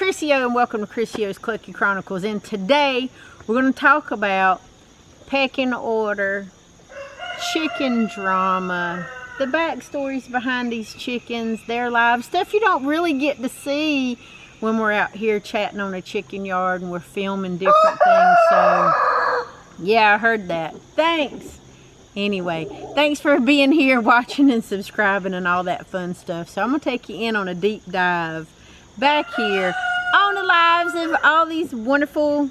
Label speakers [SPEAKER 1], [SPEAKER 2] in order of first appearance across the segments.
[SPEAKER 1] Chrissy-O and welcome to Chrissy-O's Clucky Chronicles. And today we're going to talk about pecking order, chicken drama, the backstories behind these chickens, their lives, stuff you don't really get to see when we're out here chatting on a chicken yard and we're filming different things. So yeah, I heard that. Thanks. Anyway, thanks for being here, watching and subscribing and all that fun stuff. So I'm going to take you in on a deep dive back here on the lives of all these wonderful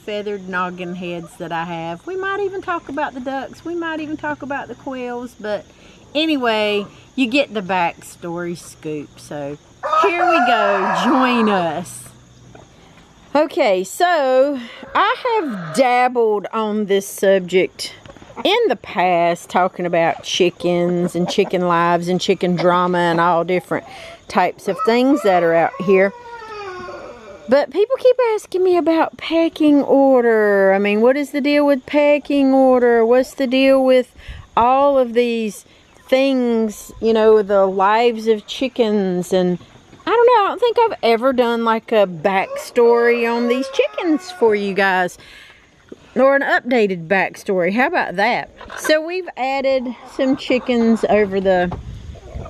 [SPEAKER 1] feathered noggin heads that I have. We might even talk about the ducks. We might even talk about the quails. But anyway, you get the backstory scoop. So here we go. Join us. Okay, so I have dabbled on this subject in the past, talking about chickens and chicken lives and chicken drama and all different types of things that are out here. But people keep asking me about pecking order. I mean, what is the deal with pecking order? What's the deal with all of these things, you know, the lives of chickens? And I don't know, I don't think I've ever done like a backstory on these chickens for you guys. Or an updated backstory. How about that? So we've added some chickens over the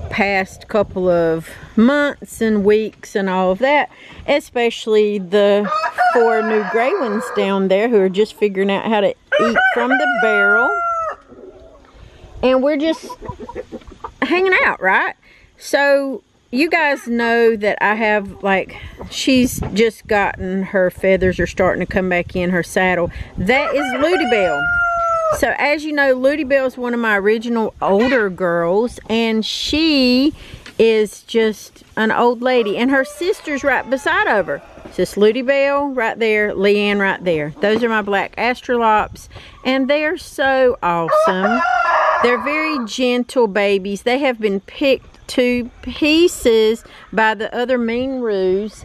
[SPEAKER 1] past couple of months and weeks and all of that. Especially the 4 new gray ones down there who are just figuring out how to eat from the barrel. And we're just hanging out, right? So you guys know that I have, like, she's just gotten her feathers are starting to come back in her saddle. That is Ludi Bell. So as you know, Ludi Bell is one of my original older girls, and she is just an old lady, and her sister's right beside of her. It's just Ludi Bell right there, Leanne right there. Those are my black astrolops, and they're so awesome. They're very gentle babies. They have been picked to pieces by the other mean roos,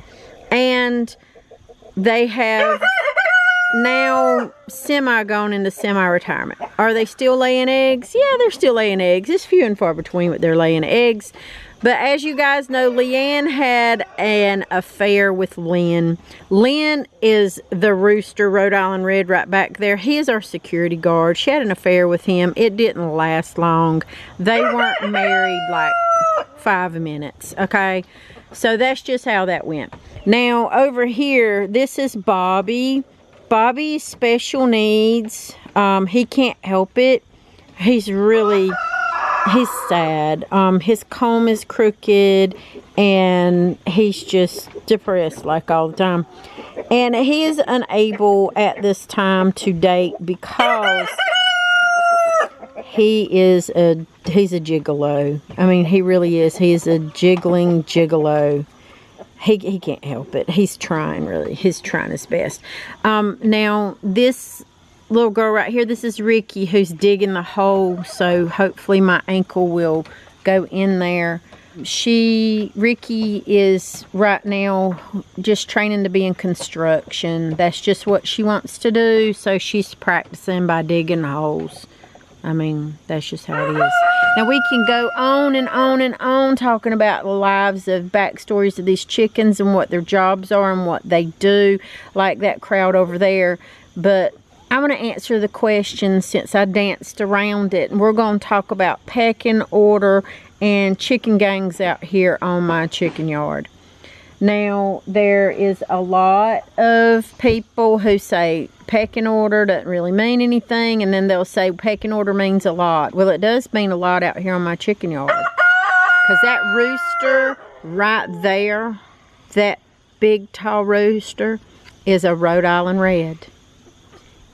[SPEAKER 1] and they have now gone into semi-retirement. Are they still laying eggs? Yeah, they're still laying eggs. It's few and far between, but they're laying eggs. But as you guys know, Leanne had an affair with Lynn. Lynn is the rooster, Rhode Island Red, right back there. He is our security guard. She had an affair with him. It didn't last long. They weren't married like 5 minutes, okay? So that's just how that went. Now, over here, this is Bobby. Bobby's special needs. He can't help it. He's sad. His comb is crooked and he's just depressed like all the time. And he is unable at this time to date because he's a gigolo. I mean, he really is. He is a jiggling gigolo. He can't help it. He's trying, really. He's trying his best. Now, this little girl right here, this is Ricky, who's digging the hole, so hopefully my ankle will go in there. Ricky is right now just training to be in construction. That's just what she wants to do, so she's practicing by digging holes. I mean, that's just how it is. Now, we can go on and on and on talking about the lives of backstories of these chickens and what their jobs are and what they do, like that crowd over there. But I'm going to answer the question since I danced around it. And we're going to talk about pecking order and chicken gangs out here on my chicken yard. Now, there is a lot of people who say pecking order doesn't really mean anything, and then they'll say pecking order means a lot. Well, it does mean a lot out here on my chicken yard. Because that rooster right there, that big tall rooster, is a Rhode Island Red.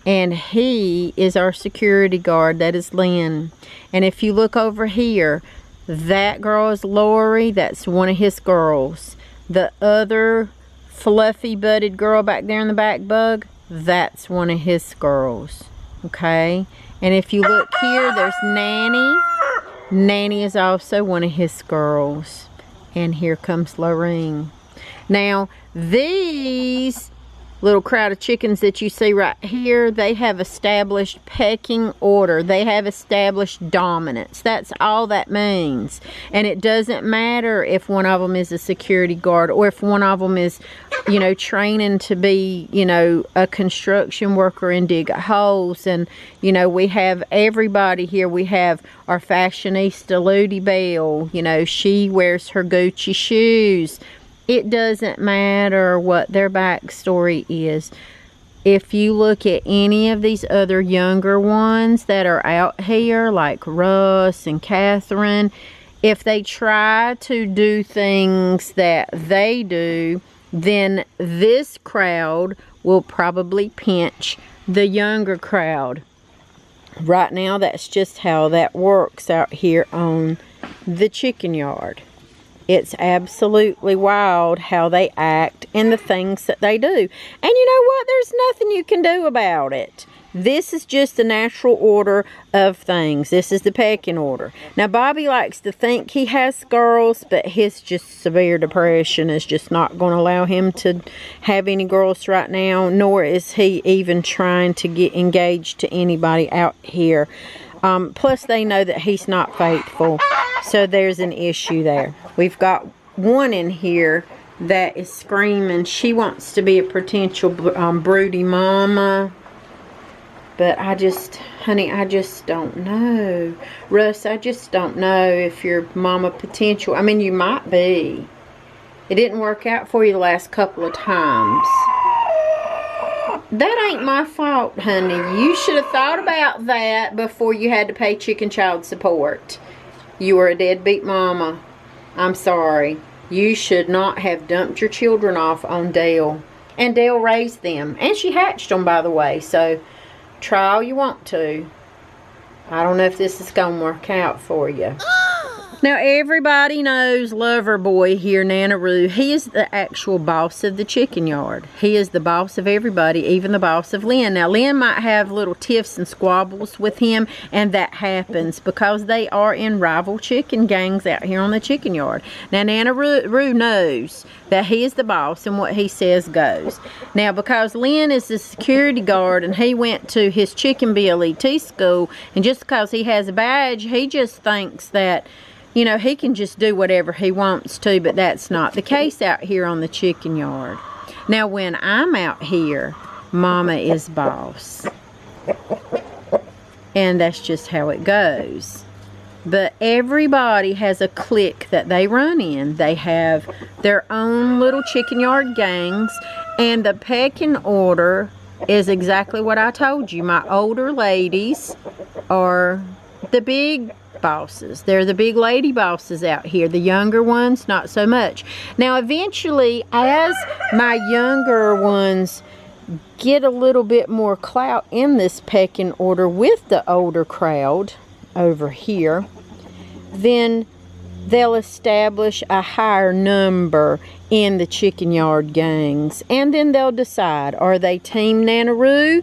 [SPEAKER 1] And he is our security guard. That is Lynn. And if you look over here, that girl is Lori. That's one of his girls. The other fluffy butted girl back there in the back bug, that's one of his girls. Okay? And if you look here, there's Nanny. Nanny is also one of his girls. And here comes Lorraine. Now, these little crowd of chickens that you see right here, they have established pecking order. They have established dominance. That's all that means. And it doesn't matter if one of them is a security guard or if one of them is, you know, training to be, you know, a construction worker and dig holes. And, you know, we have everybody here. We have our fashionista Ludi Bell. You know, she wears her Gucci shoes. It doesn't matter what their backstory is. If you look at any of these other younger ones that are out here, like Russ and Catherine, if they try to do things that they do, then this crowd will probably pinch the younger crowd. Right now, that's just how that works out here on the chicken yard. It's absolutely wild how they act and the things that they do. And you know what? There's nothing you can do about it. This is just the natural order of things. This is the pecking order. Now, Bobby likes to think he has girls, but his just severe depression is just not going to allow him to have any girls right now, nor is he even trying to get engaged to anybody out here. Plus, they know that he's not faithful, so there's an issue there. We've got one in here that is screaming. She wants to be a potential broody mama. But honey, I just don't know. Russ, I just don't know if you're mama potential. I mean, you might be. It didn't work out for you the last couple of times. That ain't my fault, honey. You should have thought about that before you had to pay chicken child support. You were a deadbeat mama. I'm sorry. You should not have dumped your children off on Dale. And Dale raised them. And she hatched them, by the way. So, try all you want to. I don't know if this is going to work out for you. Now, everybody knows Lover Boy here, Nana Roo. He is the actual boss of the chicken yard. He is the boss of everybody, even the boss of Lynn. Now, Lynn might have little tiffs and squabbles with him, and that happens because they are in rival chicken gangs out here on the chicken yard. Now, Nana Roo knows that he is the boss and what he says goes. Now, because Lynn is the security guard and he went to his chicken BLET school, and just because he has a badge, he just thinks that, you know, he can just do whatever he wants to, but that's not the case out here on the chicken yard. Now, when I'm out here, Mama is boss. And that's just how it goes. But everybody has a clique that they run in. They have their own little chicken yard gangs, and the pecking order is exactly what I told you. My older ladies are the big bosses. They're the big lady bosses out here. The younger ones, not so much. Now, eventually, as my younger ones get a little bit more clout in this pecking order with the older crowd over here, then they'll establish a higher number in the chicken yard gangs. And then they'll decide, are they Team Nana Roo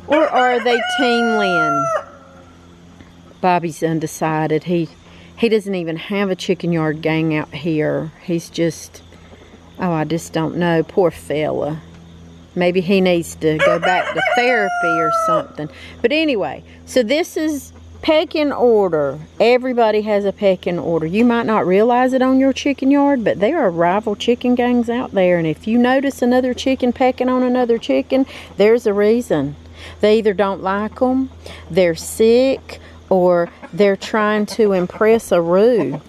[SPEAKER 1] or are they Team Lynn? Bobby's undecided. He doesn't even have a chicken yard gang out here. He's just, oh, I just don't know. Poor fella. Maybe he needs to go back to therapy or something. But anyway, so this is pecking order. Everybody has a pecking order. You might not realize it on your chicken yard, but there are rival chicken gangs out there. And if you notice another chicken pecking on another chicken, there's a reason. They either don't like them, they're sick, or they're trying to impress a Roo.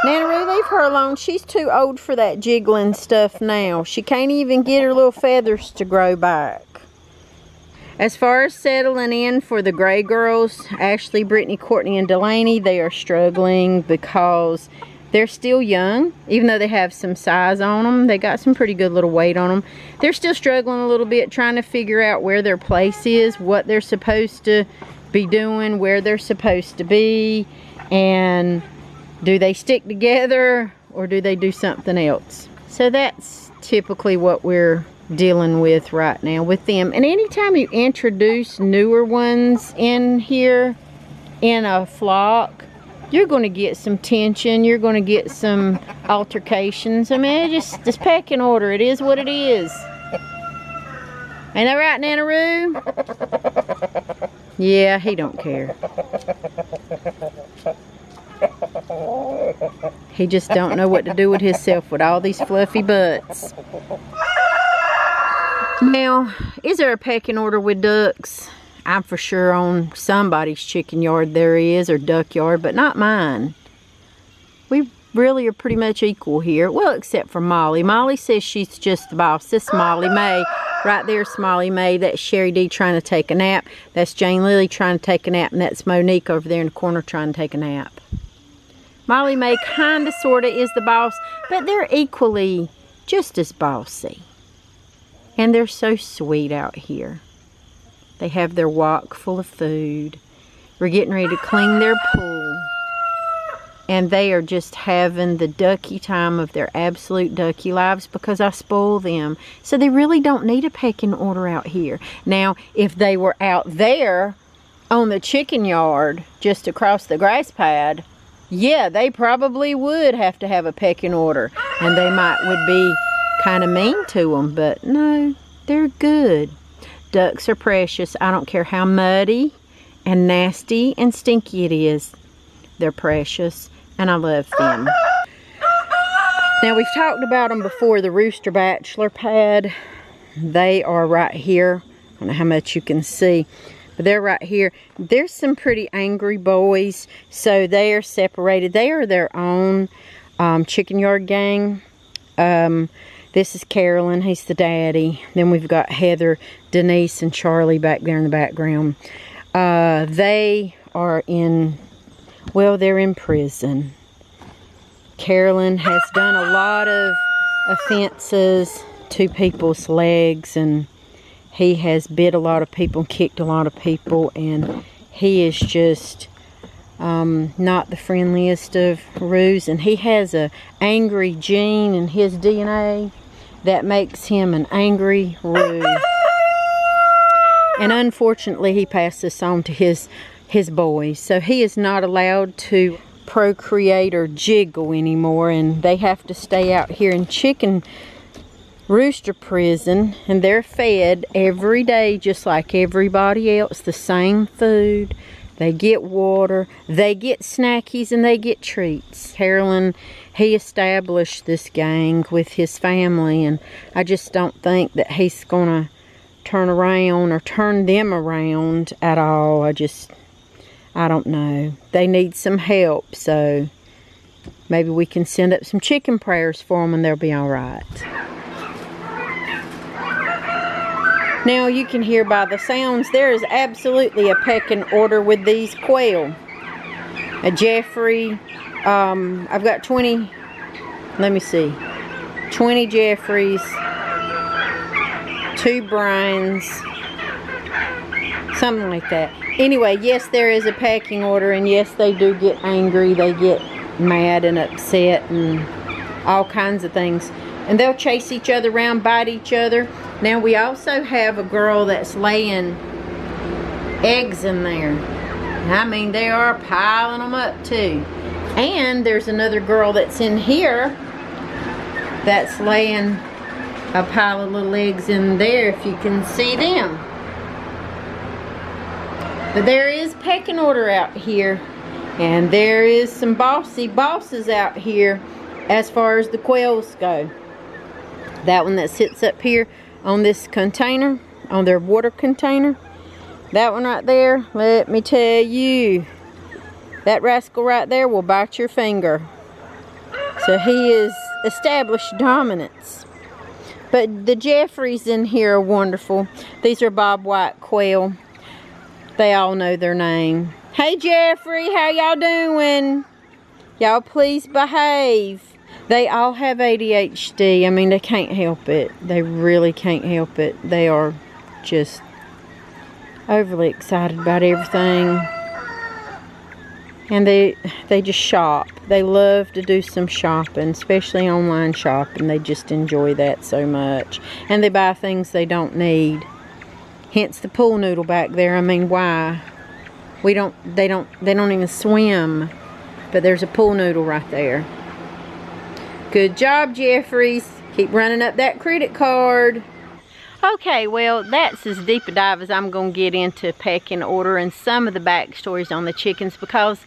[SPEAKER 1] Nana Roo, leave her alone. She's too old for that jiggling stuff now. She can't even get her little feathers to grow back. As far as settling in for the gray girls, Ashley, Brittany, Courtney, and Delaney, they are struggling because they're still young. Even though they have some size on them, they got some pretty good little weight on them. They're still struggling a little bit, trying to figure out where their place is, what they're supposed to be doing, where they're supposed to be, and do they stick together or do they do something else? So that's typically what we're dealing with right now with them. And anytime you introduce newer ones in here in a flock, you're going to get some tension. You're going to get some altercations. I mean, this pecking order, it is what it is. Ain't that right, Nanaroo? Yeah, he don't care. He just don't know what to do with himself with all these fluffy butts. Now, is there a pecking order with ducks? I'm for sure on somebody's chicken yard there is, or duck yard, but not mine. We really are pretty much equal here. Well, except for Molly. Molly says she's just the boss. This is Molly Mae. Right there's Molly Mae. That's Sherry D trying to take a nap. That's Jane Lily trying to take a nap. And that's Monique over there in the corner trying to take a nap. Molly Mae kind of, sort of is the boss, but they're equally just as bossy. And they're so sweet out here. They have their wok full of food. We're getting ready to clean their pool. And they are just having the ducky time of their absolute ducky lives because I spoil them. So they really don't need a pecking order out here. Now, if they were out there on the chicken yard just across the grass pad, yeah, they probably would have to have a pecking order. And they would be kind of mean to them. But no, they're good. Ducks are precious. I don't care how muddy and nasty and stinky it is. They're precious, and I love them. Now, we've talked about them before, the rooster bachelor pad. They are right here. I don't know how much you can see, but they're right here. There's some pretty angry boys, so they are separated. They are their own chicken yard gang. This is Carolyn, he's the daddy. Then we've got Heather, Denise, and Charlie back there in the background. They are in, well, they're in prison. Carolyn has done a lot of offenses to people's legs, and he has bit a lot of people, kicked a lot of people, and he is just not the friendliest of roos. And he has a angry gene in his DNA that makes him an angry roo. And unfortunately, he passed this on to his boys. So he is not allowed to procreate or jiggle anymore, and they have to stay out here in chicken rooster prison, and they're fed every day just like everybody else, the same food. They get water, they get snackies, and they get treats. Carolyn, he established this gang with his family, and I just don't think that he's gonna turn around or turn them around at all. I don't know. They need some help, so maybe we can send up some chicken prayers for them and they'll be all right. Now, you can hear by the sounds, there is absolutely a pecking order with these quail. A Jeffrey, I've got 20, let me see, 20 Jeffreys, 2 Brians, something like that. Anyway, yes, there is a pecking order, and yes, they do get angry. They get mad and upset and all kinds of things. And they'll chase each other around, bite each other. Now, we also have a girl that's laying eggs in there. I mean, they are piling them up too. And there's another girl that's in here that's laying a pile of little eggs in there, if you can see them. But there is pecking order out here. And there is some bossy bosses out here as far as the quails go. That one that sits up here on this container, on their water container, that one right there, let me tell you, that rascal right there will bite your finger. So he is established dominance. But the Jeffreys in here are wonderful. These are Bob White quail. They all know their name. Hey Jeffrey, how y'all doing? Y'all please behave. They all have ADHD. I mean, they can't help it. They really can't help it. They are just overly excited about everything. And they just shop. They love to do some shopping, especially online shopping. They just enjoy that so much. And they buy things they don't need. Hence the pool noodle back there. I mean, why? They don't even swim. But there's a pool noodle right there. Good job, Jeffries. Keep running up that credit card. Okay, well, that's as deep a dive as I'm going to get into pecking order and some of the backstories on the chickens, because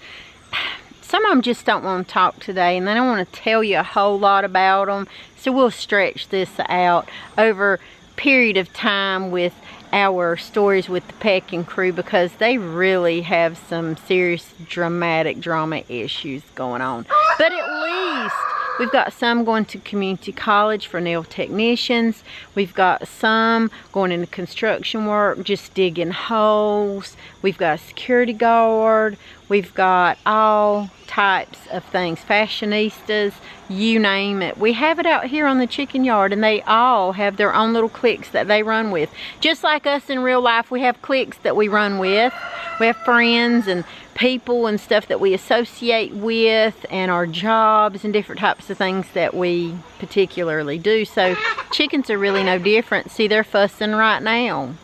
[SPEAKER 1] some of them just don't want to talk today, and they don't want to tell you a whole lot about them. So we'll stretch this out over a period of time with our stories with the Pecking crew, because they really have some serious drama issues going on. But at least we've got some going to community college for nail technicians. We've got some going into construction work, just digging holes. We've got a security guard. We've got all types of things, fashionistas, you name it. We have it out here on the chicken yard, and they all have their own little cliques that they run with. Just like us in real life, we have cliques that we run with. We have friends and people and stuff that we associate with, and our jobs and different types of things that we particularly do. So chickens are really no different. See, they're fussing right now.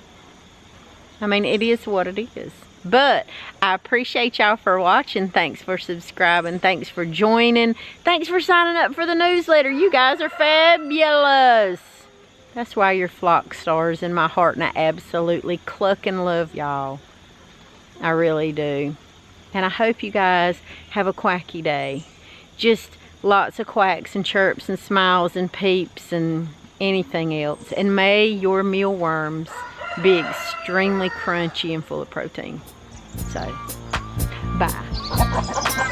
[SPEAKER 1] I mean, it is what it is. But I appreciate y'all for watching. Thanks for subscribing. Thanks for joining. Thanks for signing up for the newsletter. You guys are fabulous. That's why you're flock stars in my heart, and I absolutely cluck and love y'all. I really do. And I hope you guys have a quacky day. Just lots of quacks and chirps and smiles and peeps and anything else. And may your mealworms be extremely crunchy and full of protein. So, bye.